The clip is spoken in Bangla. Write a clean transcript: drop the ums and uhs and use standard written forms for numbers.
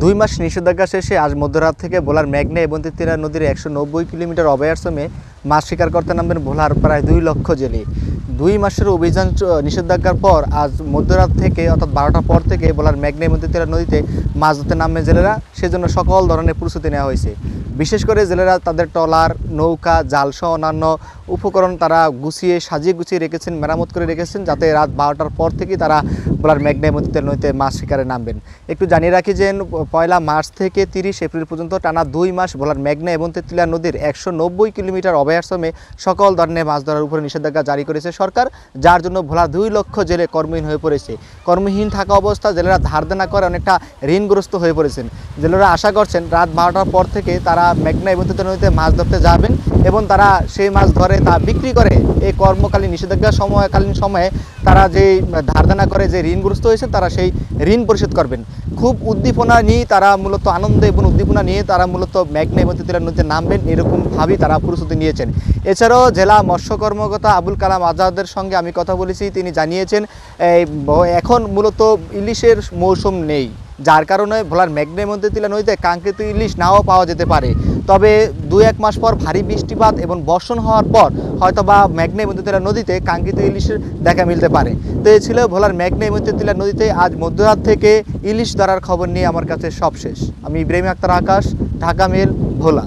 2 মাস নিষেধাজ্ঞা শেষে আজ মধ্যরাত থেকে ভোলার মেঘনা এবং তিস্তা নদীর 190 কিলোমিটার অভয়াশ্রমে মাছ শিকার করতে নামবেন ভোলার প্রায় 2 লক্ষ জেলে। 2 মাসের অভিযান নিষেধাজ্ঞার পর আজ মধ্যরাত থেকে অর্থাৎ 12টার পর থেকে ভোলার মেঘনা এবং তিস্তা নদীতে মাছ ধরতে নামবেন জেলেরা। সেজন্য সকল ধরনের প্রস্তুতি নেওয়া হয়েছে। বিশেষ করে জেলেরা তাদের ট্রলার, নৌকা, জালসহ অন্যান্য উপকরণ তারা সাজিয়ে গুছিয়ে রেখেছেন, মেরামত করে রেখেছেন, যাতে রাত 12টার পর থেকেই তারা ভোলার মেঘনা এবং তিস্তা নদীতে মাছ শিকারে নামবেন। একটু জানিয়ে রাখি যে 1 মার্চ থেকে 30 এপ্রিল পর্যন্ত টানা 2 মাস ভোলার মেঘনা এবং তিস্তা নদীর 190 কিলোমিটার অভয়াশ্রমে সকল ধরনের মাছ ধরার উপরে নিষেধাজ্ঞা জারি করেছে সরকার, যার জন্য ভোলার 2 লক্ষ জেলে কর্মহীন হয়ে পড়েছে। কর্মহীন থাকা অবস্থা জেলেরা ধার দেনা করে অনেকটা ঋণগ্রস্ত হয়ে পড়েছেন। জেলেরা আশা করছেন রাত 12টার পর থেকে তারা মেঘনা এবং তিস্তা নদীতে মাছ ধরতে যাবেন এবং তারা সেই মাছ ধরে তা বিক্রি করে এই কর্মকালীন নিষেধাজ্ঞা সময়কালীন সময়ে তারা যে ধার দেনা করে যে ঋণগ্রস্ত হয়েছে তারা সেই ঋণ পরিশোধ করবেন। খুব উদ্দীপনা নিয়ে তারা মূলত আনন্দ এবং উদ্দীপনা নিয়ে তারা মূলত মেঘনা এবং তিস্তা নদীতে নামবেন, এরকমভাবেই তারা প্রস্তুতি নিয়েছেন। এছাড়াও জেলা মৎস্য কর্মকর্তা আবুল কালাম আজাদের সঙ্গে আমি কথা বলেছি, তিনি জানিয়েছেন এখন মূলত ইলিশের মৌসুম নেই, যার কারণে ভোলার মেঘনা এবং তিস্তা নদীতে কাঙ্ক্ষিত ইলিশ নাও পাওয়া যেতে পারে। তবে 2-1 মাস পর ভারী বৃষ্টিপাত এবং বর্ষণ হওয়ার পর হয়তোবা মেঘনা এবং তিস্তা নদীতে কাঙ্ক্ষিত ইলিশের দেখা মিলতে পারে। তো এই ছিল ভোলার মেঘনা এবং তিস্তা নদীতে আজ মধ্যরাত থেকে ইলিশ ধরার খবর নিয়ে আমার কাছে সব শেষ। আমি ইব্রাহিম আক্তার আকাশ, ঢাকা মেল, ভোলা।